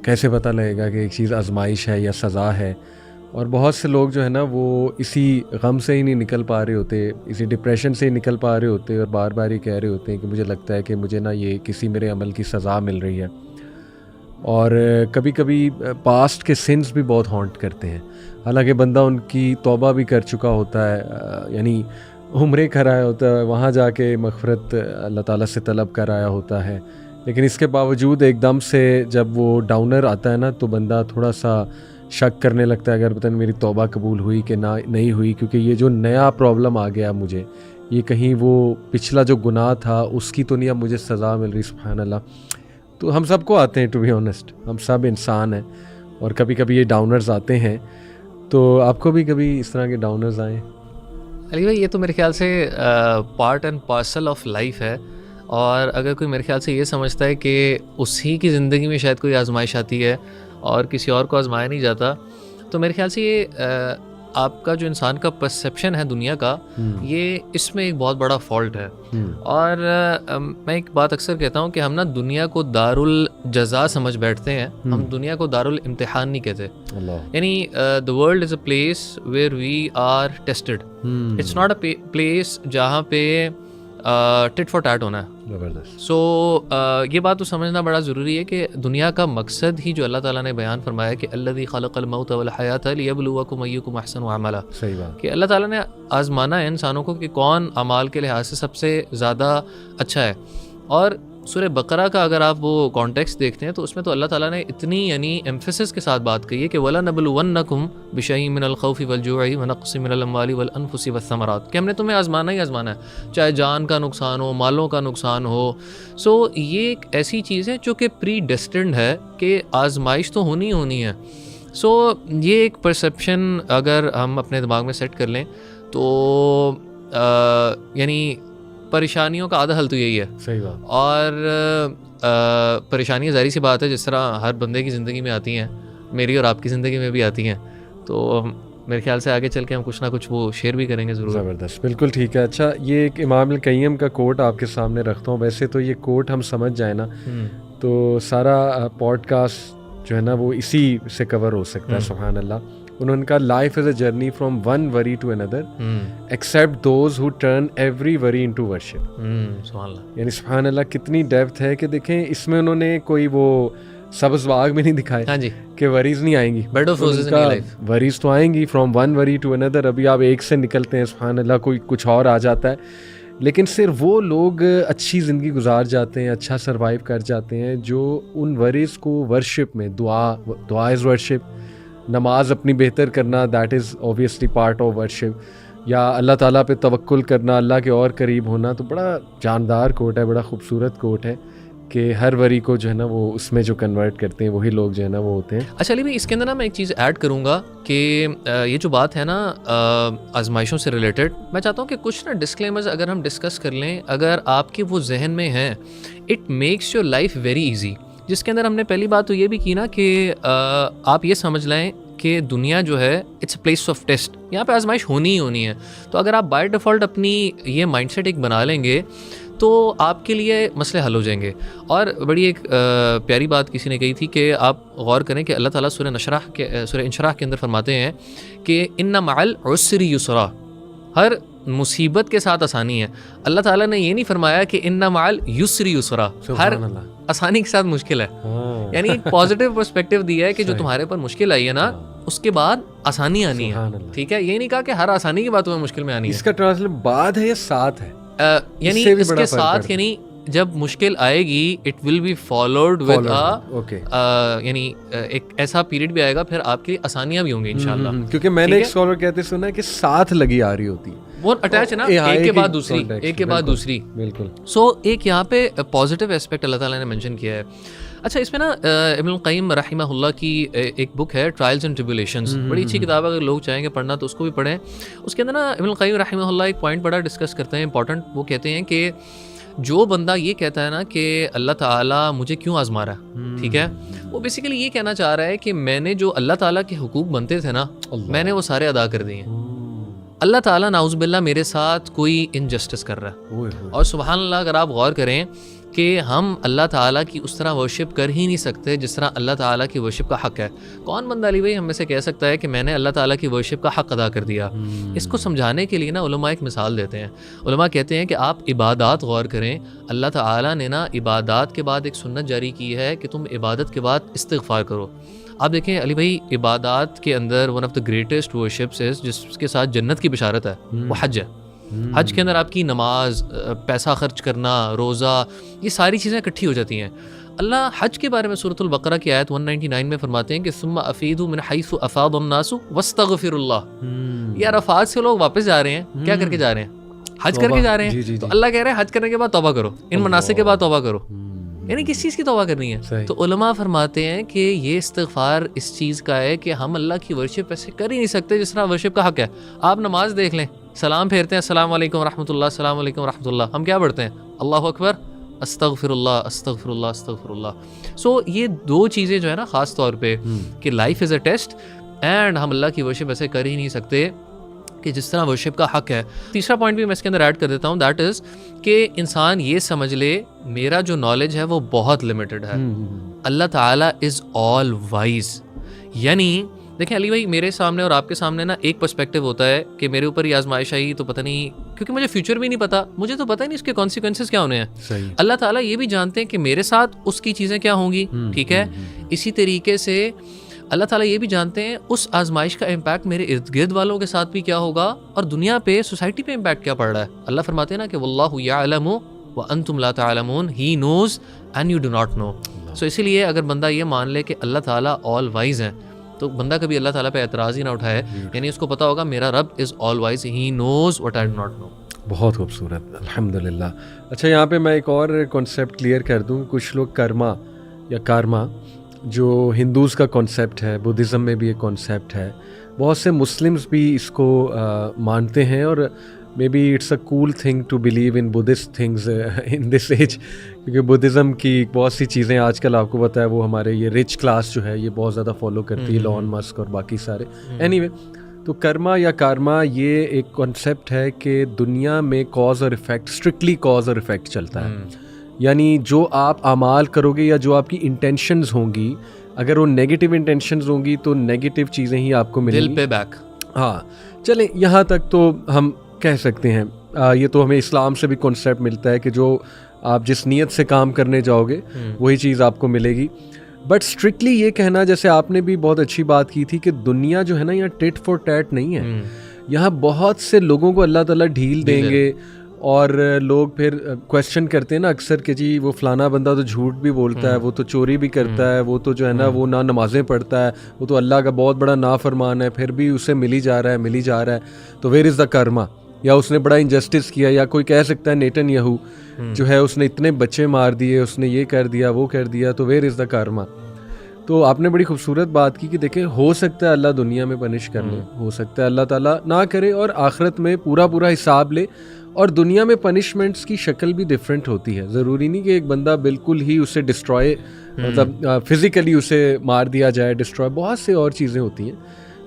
کیسے پتہ لگے گا کہ ایک چیز آزمائش ہے یا سزا ہے. اور بہت سے لوگ جو ہے نا وہ اسی غم سے ہی نہیں نکل پا رہے ہوتے, اسی ڈپریشن سے ہی نکل پا رہے ہوتے, اور بار بار یہ کہہ رہے ہوتے ہیں کہ مجھے لگتا ہے کہ مجھے نا یہ کسی میرے عمل کی سزا مل رہی ہے. اور کبھی کبھی پاسٹ کے سنس بھی بہت ہانٹ کرتے ہیں, حالانکہ بندہ ان کی توبہ بھی کر چکا ہوتا ہے, یعنی عمرے کر آیا ہوتا ہے, وہاں جا کے مغفرت اللہ تعالیٰ سے طلب کر آیا ہوتا ہے, لیکن اس کے باوجود ایک دم سے جب وہ ڈاؤنر آتا ہے نا تو بندہ تھوڑا سا شک کرنے لگتا ہے اگر پتہ نہیں میری توبہ قبول ہوئی کہ نہ نہیں ہوئی, کیونکہ یہ جو نیا پرابلم آ گیا مجھے, یہ کہیں وہ پچھلا جو گناہ تھا اس کی تو نہیں اب مجھے سزا مل رہی. سبحان اللہ. تو ہم سب کو آتے ہیں, ٹو بی آنیسٹ, ہم سب انسان ہیں, اور کبھی کبھی یہ ڈاؤنرز آتے ہیں. تو آپ کو بھی کبھی اس طرح کے ڈاؤنرز آئے؟ علی بھائی یہ تو میرے خیال سے part and parcel of life ہے, اور اگر کوئی میرے خیال سے یہ سمجھتا ہے کہ اسی کی زندگی میں شاید کوئی آزمائش آتی ہے اور کسی اور کو آزمایا نہیں جاتا, تو میرے خیال سے یہ آپ کا جو انسان کا پرسیپشن ہے دنیا کا, یہ اس میں ایک بہت بڑا فالٹ ہے. اور میں ایک بات اکثر کہتا ہوں کہ ہم نا دنیا کو دارالجزا سمجھ بیٹھتے ہیں, ہم دنیا کو دارالامتحان نہیں کہتے. یعنی the world is a place where we are tested. It's not a place جہاں پہ ٹٹ فار ٹیٹ ہونا ہے. سو یہ بات تو سمجھنا بڑا ضروری ہے کہ دنیا کا مقصد ہی جو اللہ تعالیٰ نے بیان فرمایا کہ الذی خلق الموت والحیات لیبلوکم ایکم احسن عملا, کہ اللہ تعالیٰ نے آزمانا ہے انسانوں کو کہ کون اعمال کے لحاظ سے سب سے زیادہ اچھا ہے. اور سورہ بقرہ کا اگر آپ وہ کانٹیکسٹ دیکھتے ہیں تو اس میں تو اللہ تعالیٰ نے اتنی یعنی ایمفیسس کے ساتھ بات کہی ہے کہ وَلَنَبْلُوَنَّكُمْ بِشَيْءٍ مِّنَ الْخَوْفِ وَالْجُوعِ وَنَقْصٍ مِّنَ الْأَمْوَالِ وَالْأَنفُسِ وَالثَّمَرَاتِ, کہ ہم نے تمہیں آزمانا ہی آزمانا ہے, چاہے جان کا نقصان ہو, مالوں کا نقصان ہو. سو یہ ایک ایسی چیز ہے جو کہ پری ڈیسٹنڈ ہے کہ آزمائش تو ہونی ہونی ہے. سو یہ ایک پرسیپشن اگر ہم اپنے دماغ میں سیٹ کر لیں تو یعنی پریشانیوں کا آدھا حل تو یہی ہے. صحیح بات. اور پریشانیاں ظاہری سی بات ہے جس طرح ہر بندے کی زندگی میں آتی ہیں, میری اور آپ کی زندگی میں بھی آتی ہیں, تو میرے خیال سے آگے چل کے ہم کچھ نہ کچھ وہ شیئر بھی کریں گے ضرور. زبردست, بالکل ٹھیک ہے. اچھا, یہ ایک امام القیم کا کوٹ آپ کے سامنے رکھتا ہوں. ویسے تو یہ کوٹ ہم سمجھ جائیں نا تو سارا پوڈ کاسٹ جو ہے نا وہ اسی سے کور ہو سکتا ہے. سبحان اللہ. انہوں نے کہا life is a journey from one worry to another accept those who turn every worry into worship. سبحان اللہ. یعنی سبحان اللہ کتنی ڈیپتھ ہے کہ دیکھیں اس میں انہوں نے کوئی وہ سبز باغ میں نہیں دکھائے ہاں جی کہ وریز نہیں آئیں گی, bed of roses in life. Worries تو آئیں گی from one worry to another. ابھی آپ ایک سے نکلتے ہیں سبحان اللہ, کوئی کچھ اور آ جاتا ہے, لیکن صرف وہ لوگ اچھی زندگی گزار جاتے ہیں, اچھا سروائیو کر جاتے ہیں جو ان وریز کو ورشپ میں, دعا از ورشپ, نماز اپنی بہتر کرنا that is obviously part of worship, یا اللہ تعالیٰ پہ توکل کرنا, اللہ کے اور قریب ہونا. تو بڑا جاندار کوٹ ہے, بڑا خوبصورت کوٹ ہے کہ ہر وری کو جو ہے نا وہ اس میں جو کنورٹ کرتے ہیں وہی لوگ جو ہے نا وہ ہوتے ہیں. اچھا علی بھائی, اس کے اندر نا میں ایک چیز ایڈ کروں گا کہ یہ جو بات ہے نا آزمائشوں سے ریلیٹڈ, میں چاہتا ہوں کہ کچھ نا ڈسکلیمرز اگر ہم ڈسکس کر لیں, اگر آپ کے وہ ذہن میں ہیں, it makes your life very easy. جس کے اندر ہم نے پہلی بات تو یہ بھی کی نا کہ آپ یہ سمجھ لیں کہ دنیا جو ہے it's a place of test, یہاں پہ آزمائش ہونی ہی ہونی ہے. تو اگر آپ بائی ڈیفالٹ اپنی یہ مائنڈ سیٹ ایک بنا لیں گے تو آپ کے لیے مسئلے حل ہو جائیں گے. اور بڑی ایک پیاری بات کسی نے کہی تھی کہ آپ غور کریں کہ اللہ تعالیٰ سورہ انشراح کے اندر فرماتے ہیں کہ ان مع العسر یسرا, ہر مصیبت کے ساتھ آسانی ہے. اللہ تعالیٰ نے یہ نہیں فرمایا کہ ان مع اليسر یسرا, ہر آسانی کے ساتھ مشکل ہے. یعنی ایک پازیٹیو پرسپیکٹو دیا ہے کہ جو تمہارے پر مشکل آئی ہے نا اس کے بعد آسانی آنی ہے. ٹھیک ہے, یہ نہیں کہا کہ ہر آسانی کے بعد تمہیں مشکل میں آنی ہے. اس کا ٹرانسلیٹ بعد ہے یا ساتھ ہے, یعنی اس کے ساتھ, یعنی جب مشکل آئے گی it will be followed with یعنی ایک ایسا پیریڈ بھی آئے گا, پھر آپ کی آسانیاں بھی ہوں گی انشاءاللہ. کیونکہ میں نے ایک اسکالر کہتے سنا ہے کہ ساتھ لگی آ رہی ہوتی ہے, وہ اٹیچ ہے نا, ایک کے بعد دوسری, ایک کے بعد دوسری. بالکل. سو ایک یہاں پہ پازیٹیو ایسپیکٹ اللہ تعالیٰ نے مینشن کیا ہے. اچھا, اس میں نا ابن القیم رحمہ اللہ کی ایک بک ہے ٹرائلز اینڈ ٹریبولیشنز, بڑی اچھی کتاب ہے, اگر لوگ چاہیں گے پڑھنا تو اس کو بھی پڑھیں. اس کے اندر نا ابن القیم رحمہ اللہ ایک پوائنٹ بڑا ڈسکس کرتے ہیں امپورٹنٹ. وہ کہتے ہیں کہ جو بندہ یہ کہتا ہے نا کہ اللہ تعالیٰ مجھے کیوں آزما رہا ہے, ٹھیک ہے, وہ بیسیکلی یہ کہنا چاہ رہا ہے کہ میں نے جو اللہ تعالیٰ کے حقوق بنتے تھے نا میں نے وہ سارے ادا کر دیے ہیں. اللہ تعالیٰ نعوذ باللہ میرے ساتھ کوئی انجسٹس کر رہا ہے. اور سبحان اللہ اگر آپ غور کریں کہ ہم اللہ تعالیٰ کی اس طرح ورشپ کر ہی نہیں سکتے جس طرح اللہ تعالیٰ کی ورشپ کا حق ہے. کون بندہ علی بھائی ہم میں سے کہہ سکتا ہے کہ میں نے اللہ تعالیٰ کی ورشپ کا حق ادا کر دیا؟ اس کو سمجھانے کے لیے نا علماء ایک مثال دیتے ہیں. علماء کہتے ہیں کہ آپ عبادات غور کریں. اللہ تعالیٰ نے نا عبادات کے بعد ایک سنت جاری کی ہے کہ تم عبادت کے بعد استغفار کرو. آپ دیکھیں علی بھائی یہ کے اندر ون آف دا گریٹسٹ ورشپس جس کے ساتھ جنت کی بشارت ہے وہ حج ہے. حج کے اندر آپ کی نماز، پیسہ خرچ کرنا، روزہ، یہ ساری چیزیں اکٹھی ہو جاتی ہیں. اللہ حج کے بارے میں سورۃ البقرہ کی آیت 199 میں فرماتے ہیں کہ ثم افیدوا من حیث افاض الناس واستغفروا اللہ. یہ عرفات سے لوگ واپس جا رہے ہیں، کیا کر کے جا رہے ہیں؟ حج کر کے جا رہے ہیں. تو اللہ کہہ رہے ہیں حج کرنے کے بعد توبہ کرو، ان مناسک کے بعد توبہ کرو. یعنی کس چیز کی توبہ کرنی ہے؟ تو علماء فرماتے ہیں کہ یہ استغفار اس چیز کا ہے کہ ہم اللہ کی ورشپ ایسے کر ہی نہیں سکتے جس طرح ورشپ کا حق ہے. آپ نماز دیکھ لیں، سلام پھیرتے ہیں السلام علیکم ورحمۃ اللہ، السلام علیکم ورحمۃ اللہ. ہم کیا پڑھتے ہیں؟ اللہ اکبر، استغفر اللہ، استغفر اللہ، استغفر اللہ. سو یہ دو چیزیں جو ہے نا خاص طور پہ کہ life is a test and ہم اللہ کی ورشپ ایسے کر ہی نہیں سکتے کہ جس طرح ورشپ کا حق ہے. تیسرا پوائنٹ بھی میں اس کے اندر ایڈ کر دیتا ہوں، دیٹ از کہ انسان یہ سمجھ لے میرا جو نالج ہے وہ بہت لمیٹڈ ہے. اللہ تعالیٰ از آل وائز. یعنی دیکھیں علی بھائی میرے سامنے اور آپ کے سامنے نا ایک پرسپیکٹو ہوتا ہے کہ میرے اوپر یہ آزمائش آئی تو پتہ نہیں، کیونکہ مجھے فیوچر بھی نہیں پتا، مجھے تو پتہ ہی نہیں اس کے کانسیکوینسز کیا ہونے ہیں. اللہ تعالیٰ یہ بھی جانتے ہیں کہ میرے ساتھ اس کی چیزیں کیا ہوں گی. ٹھیک ہے، اسی طریقے سے اللہ تعالیٰ یہ بھی جانتے ہیں اس آزمائش کا امپیکٹ میرے ارد گرد والوں کے ساتھ بھی کیا ہوگا اور دنیا پہ سوسائٹی پہ امپیکٹ کیا پڑ رہا ہے. اللہ فرماتے ہیں نا کہ واللہ یعلم وانتم لا تعلمون، he knows and you do not know. So اسی لیے اگر بندہ یہ مان لے کہ اللہ تعالیٰ آل وائز ہیں تو بندہ کبھی اللہ تعالیٰ پہ اعتراض ہی نہ اٹھائے. یعنی اس کو پتا ہوگا میرا رب is all wise, he knows what I do not know. بہت خوبصورت، الحمدللہ. اچھا یہاں پہ میں ایک اور کانسیپٹ کلیئر کر دوں. کچھ لوگ کرما یا کارما جو ہندوز کا کانسیپٹ ہے، بدھزم میں بھی ایک کانسیپٹ ہے، بہت سے مسلمز بھی اس کو مانتے ہیں. اور maybe it's a cool thing to believe in Buddhist things in this age, کیونکہ بدھزم کی بہت سی چیزیں آج کل آپ کو پتہ ہے وہ ہمارے یہ رچ کلاس جو ہے یہ بہت زیادہ فالو کرتی ہے، ایلون مسک اور باقی سارے. اینی وے، تو کرما یا کارما یہ ایک کانسیپٹ ہے کہ دنیا میں کاز اور افیکٹ، اسٹرکٹلی کاز اور افیکٹ چلتا ہے. یعنی جو آپ اعمال کرو گے یا جو آپ کی انٹینشنز ہوں گی، اگر وہ نیگیٹو انٹینشنز ہوں گی تو نیگیٹو چیزیں ہی آپ کو ملیں گی. دل پہ بیک. ہاں چلیں یہاں تک تو ہم کہہ سکتے ہیں. یہ تو ہمیں اسلام سے بھی کانسیپٹ ملتا ہے کہ جو آپ جس نیت سے کام کرنے جاؤ گے وہی چیز آپ کو ملے گی. بٹ اسٹرکٹلی یہ کہنا، جیسے آپ نے بھی بہت اچھی بات کی تھی کہ دنیا جو ہے نا یہاں ٹٹ فور ٹیٹ نہیں ہے. یہاں بہت سے لوگوں کو اللہ تعالیٰ ڈھیل دیں گے اور لوگ پھر کویسچن کرتے ہیں نا اکثر کہ جی وہ فلانا بندہ تو جھوٹ بھی بولتا ہے، وہ تو چوری بھی کرتا ہے، وہ تو جو ہے نا وہ نہ نمازیں پڑھتا ہے، وہ تو اللہ کا بہت بڑا نافرمان ہے، پھر بھی اسے ملی جا رہا ہے. تو ویئر از دا کرما؟ یا اس نے بڑا انجسٹس کیا. یا کوئی کہہ سکتا ہے نیتن یاہو جو ہے اس نے اتنے بچے مار دیے، اس نے یہ کر دیا وہ کر دیا، تو ویئر از دا کارما؟ تو آپ نے بڑی خوبصورت بات کی کہ دیکھیں ہو سکتا ہے اللہ دنیا میں پنش کر لے، ہو سکتا ہے اللہ تعالیٰ نہ کرے اور آخرت میں پورا حساب لے. اور دنیا میں پنشمنٹس کی شکل بھی ڈفرینٹ ہوتی ہے. ضروری نہیں کہ ایک بندہ بالکل ہی اسے ڈسٹرائے، مطلب فزیکلی اسے مار دیا جائے، ڈسٹرائے. بہت سے اور چیزیں ہوتی ہیں.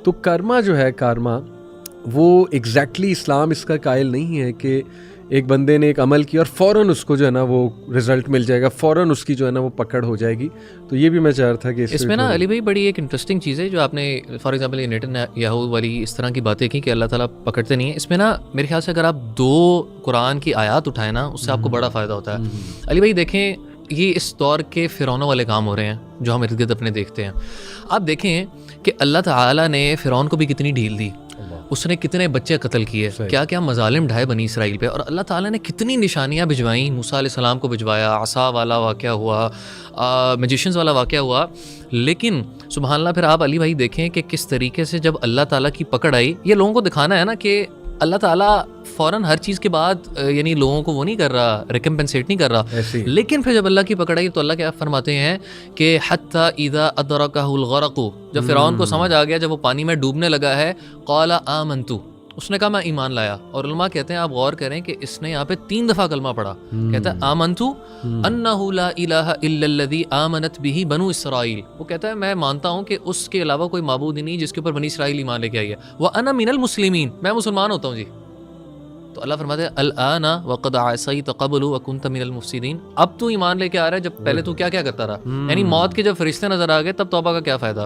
تو کرما جو ہے، کارما، وہ ایگزیکٹلی اسلام اس کا قائل نہیں ہے کہ ایک بندے نے ایک عمل کیا اور فوراً اس کو جو ہے نا وہ رزلٹ مل جائے گا، فوراً اس کی جو ہے نا وہ پکڑ ہو جائے گی. تو یہ بھی میں چاہ رہا تھا کہ اس میں نا علی بھائی بڑی ایک انٹرسٹنگ چیز ہے جو آپ نے فار ایگزامپل یہ نیتن یاہو والی اس طرح کی باتیں کی کہ اللہ تعالیٰ پکڑتے نہیں ہیں. اس میں نا میرے خیال سے اگر آپ 2 قرآن کی آیات اٹھائیں نا اس سے آپ کو بڑا فائدہ ہوتا ہے. علی بھائی دیکھیں یہ اس دور کے فرعونوں والے کام ہو رہے ہیں جو ہم ارد گرد اپنے دیکھتے ہیں. آپ دیکھیں کہ اللہ تعالیٰ نے فرعون کو بھی کتنی ڈھیل دی، اس نے کتنے بچے قتل کیے، کیا کیا مظالم ڈھائے بنی اسرائیل پہ، اور اللہ تعالیٰ نے کتنی نشانیاں بھجوائیں. موسیٰ علیہ السلام کو بھجوایا، عصا والا واقعہ ہوا، میجیشنز والا واقعہ ہوا. لیکن سبحان اللہ پھر آپ علی بھائی دیکھیں کہ کس طریقے سے جب اللہ تعالیٰ کی پکڑ آئی، یہ لوگوں کو دکھانا ہے نا کہ اللہ تعالیٰ فوراً ہر چیز کے بعد یعنی لوگوں کو وہ نہیں کر رہا، ریکمپنسیٹ نہیں کر رہا. لیکن پھر جب اللہ کی پکڑ آئی تو اللہ کیا فرماتے ہیں کہ حتی اذا ادرکہ الغرق، جب فرعون کو سمجھ آ گیا، جب وہ پانی میں ڈوبنے لگا ہے، قال آمنت، اس نے کہا میں ایمان لایا. اور علماء کہتے ہیں آپ غور کریں کہ اس نے یہاں پہ 3 دفعہ کلمہ پڑھا. کہتا ہے آمنت انہ لا الہ الا الذی آمنت بہ بنو اسرائیل، وہ کہتا ہے میں مانتا ہوں کہ اس کے علاوہ کوئی معبود ہی نہیں جس کے اوپر بنی اسرائیل ایمان لے کے آئی ہے. وانا من المسلمین، میں مسلمان ہوتا ہوں. جی تو اللہ فرماتے ہیں الآن وقد عصیت قبل وکنت من المفسدین، اب تو ایمان لے کے آ رہا ہے، جب پہلے تو کیا کیا کرتا رہا. یعنی موت کے جب فرشتے نظر آ گئے تب توبہ کا کیا فائدہ.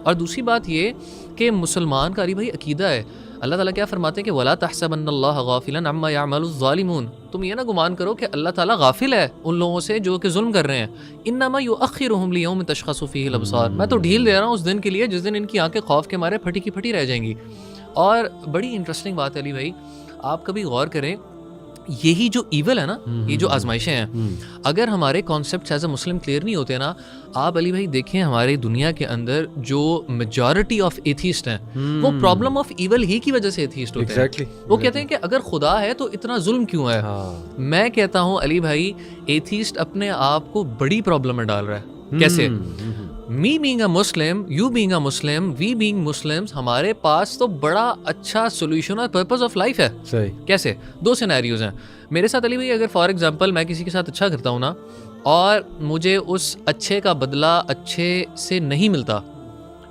اور دوسری بات یہ کہ مسلمان کا بھائی عقیدہ ہے. اللہ تعالیٰ کیا فرماتے ہیں کہ وَلَا تَحْسَبَنَّ اللَّهَ غَافِلًا عَمَّا يَعْمَلُ الظَّالِمُونَ، تم یہ نہ گمان کرو کہ اللہ تعالیٰ غافل ہے ان لوگوں سے جو کہ ظلم کر رہے ہیں. انما یؤخرهم لیوم تشخص فیہ الابصار، میں تو ڈھیل دے رہا ہوں اس دن کے لیے جس دن ان کی آنکھیں خوف کے مارے پھٹی کی پھٹی رہ جائیں گی. اور بڑی انٹرسٹنگ بات ہے علی بھائی، آپ کبھی غور کریں، یہی جو ایول ہے نا، یہ جو آزمائشیں ہیں، اگر ہمارے concepts as a Muslim clear نہیں ہوتے نا، آپ علی بھائی دیکھیں ہماری دنیا کے اندر جو میجورٹی آف ایتھیسٹ ہیں وہ پرابلم آف ایول ہی کی وجہ سے ایتھیسٹ ہوتے ہیں. وہ کہتے ہیں کہ اگر خدا ہے تو اتنا ظلم کیوں ہے. میں کہتا ہوں علی بھائی ایتھیسٹ اپنے آپ کو بڑی پرابلم میں ڈال رہا ہے. کیسے؟ Me being a Muslim, you being a Muslim, we being Muslims, ہمارے پاس تو بڑا اچھا سولوشن اور پرپز آف لائف ہے. کیسے؟ دو سینیریوز ہیں میرے ساتھ علی بھائی. اگر فار ایگزامپل میں کسی کے ساتھ اچھا کرتا ہوں نا اور مجھے اس اچھے کا بدلہ اچھے سے نہیں ملتا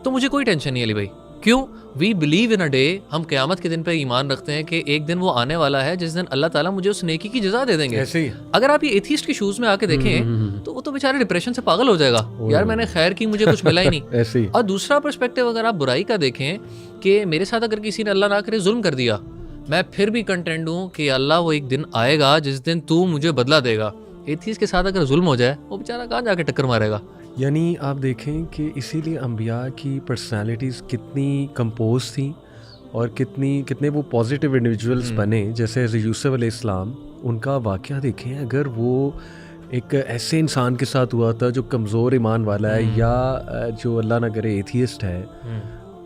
تو مجھے کوئی ٹینشن نہیں علی بھائی. کیوں؟ We believe in a day, ہم قیامت کے دن پہ ایمان رکھتے ہیں کہ ایک دن وہ آنے والا ہے جس دن اللہ تعالیٰ مجھے اس نیکی کی جزا دے دیں گے. اگر آپ یہ ایتھیسٹ کے شوز میں آ کے دیکھیں تو وہ تو بیچارے ڈپریشن سے پاگل ہو جائے گا، یار میں نے خیر کی مجھے کچھ ملا ہی نہیں. اور دوسرا پرسپیکٹیو اگر آپ برائی کا دیکھیں کہ میرے ساتھ اگر کسی نے اللہ نہ کرے ظلم کر دیا، میں پھر بھی کنٹینٹ ہوں کہ اللہ وہ ایک دن آئے گا جس دن تو مجھے بدلہ دے گا. ایتھیسٹ کے ساتھ اگر ظلم ہو جائے وہ بیچارہ کہاں جا کے ٹکر مارے گا. یعنی آپ دیکھیں کہ اسی لیے انبیاء کی پرسنالٹیز کتنی کمپوز تھیں اور کتنے وہ پازیٹیو انڈیویجولس بنے. جیسے یوسف علیہ السلام، ان کا واقعہ دیکھیں، اگر وہ ایک ایسے انسان کے ساتھ ہوا تھا جو کمزور ایمان والا ہے یا جو اللہ نہ کرے ایتھیسٹ ہے،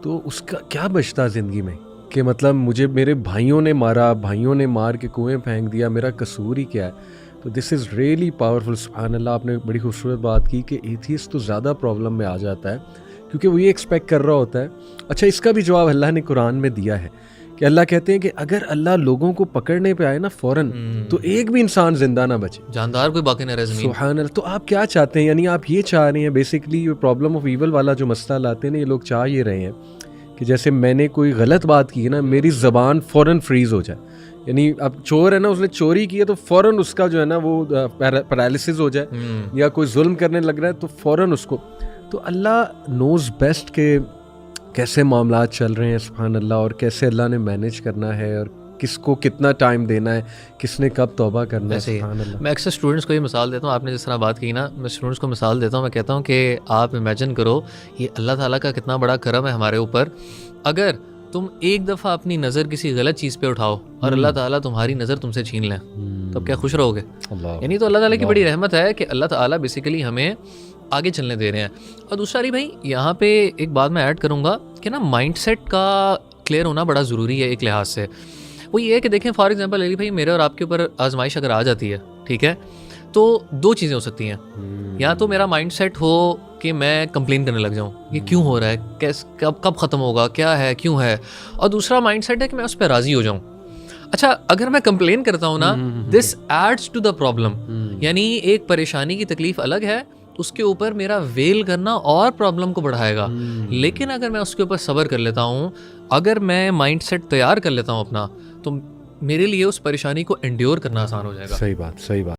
تو اس کا کیا بچتا زندگی میں کہ مطلب مجھے میرے بھائیوں نے مارا، بھائیوں نے مار کے کنویں پھینک دیا، میرا قصور ہی کیا ہے. تو دس از ریئلی پاورفل. سبحان اللہ، آپ نے بڑی خوبصورت بات کی کہ ایتھیسٹ تو زیادہ پرابلم میں آ جاتا ہے کیونکہ وہ یہ ایکسپیکٹ کر رہا ہوتا ہے. اچھا، اس کا بھی جواب اللہ نے قرآن میں دیا ہے کہ اللہ کہتے ہیں کہ اگر اللہ لوگوں کو پکڑنے پہ آئے نا فوراً تو ایک بھی انسان زندہ نہ بچے، جاندار کوئی باقی نہ رہے زمین. سبحان اللہ. تو آپ کیا چاہتے ہیں؟ یعنی آپ یہ چاہ رہے ہیں بیسکلی یہ پرابلم آف ایول والا جو مسئلہ لاتے ہیں نا، یہ لوگ چاہ یہ رہے ہیں کہ جیسے میں نے کوئی غلط بات کی ہے نا، میری زبان فوراً فریز ہو جائے. یعنی اب چور ہے نا، اس نے چوری کی ہے تو فوراً اس کا جو ہے نا وہ پیرالسس ہو جائے، یا کوئی ظلم کرنے لگ رہا ہے تو فوراً اس کو. تو اللہ نوز بیسٹ کہ کیسے معاملات چل رہے ہیں، سبحان اللہ، اور کیسے اللہ نے مینیج کرنا ہے اور کس کو کتنا ٹائم دینا ہے، کس نے کب توبہ کرنا ہے. سبحان اللہ. میں اکثر اسٹوڈنٹس کو یہ مثال دیتا ہوں، آپ نے جس طرح بات کی نا، میں اسٹوڈنٹس کو مثال دیتا ہوں. میں کہتا ہوں کہ آپ امیجن کرو یہ اللہ تعالیٰ کا کتنا بڑا کرم ہے ہمارے اوپر. اگر تم ایک دفعہ اپنی نظر کسی غلط چیز پہ اٹھاؤ اور اللہ تعالیٰ تمہاری نظر تم سے چھین لیں تو کیا خوش رہو گے؟ یعنی تو اللہ تعالیٰ کی بڑی رحمت ہے کہ اللہ تعالیٰ بیسیکلی ہمیں آگے چلنے دے رہے ہیں. اور دوسرا بھائی یہاں پہ ایک بات میں ایڈ کروں گا کہ نا مائنڈ سیٹ کا کلیئر ہونا بڑا ضروری ہے ایک لحاظ سے. وہ یہ ہے کہ دیکھیں فار ایگزامپل علی بھائی میرے اور آپ کے اوپر آزمائش اگر آ جاتی ہے، ٹھیک ہے، تو دو چیزیں ہو سکتی ہیں. یا تو میرا مائنڈ سیٹ ہو کہ میں کمپلین کرنے لگ جاؤں، یہ کیوں ہو رہا ہے، کب ختم ہوگا، کیا ہے، کیوں ہے. اور دوسرا مائنڈ سیٹ ہے کہ میں اس پہ راضی ہو جاؤں. اچھا، اگر میں کمپلین کرتا ہوں نا، this adds to the problem. یعنی ایک پریشانی کی تکلیف الگ ہے، اس کے اوپر میرا ویل کرنا اور پرابلم کو بڑھائے گا. لیکن اگر میں اس کے اوپر صبر کر لیتا ہوں، اگر میں مائنڈ سیٹ تیار کر لیتا ہوں اپنا، تو میرے لیے اس پریشانی کو انڈیور کرنا آسان ہو جائے گا. صحیح بات.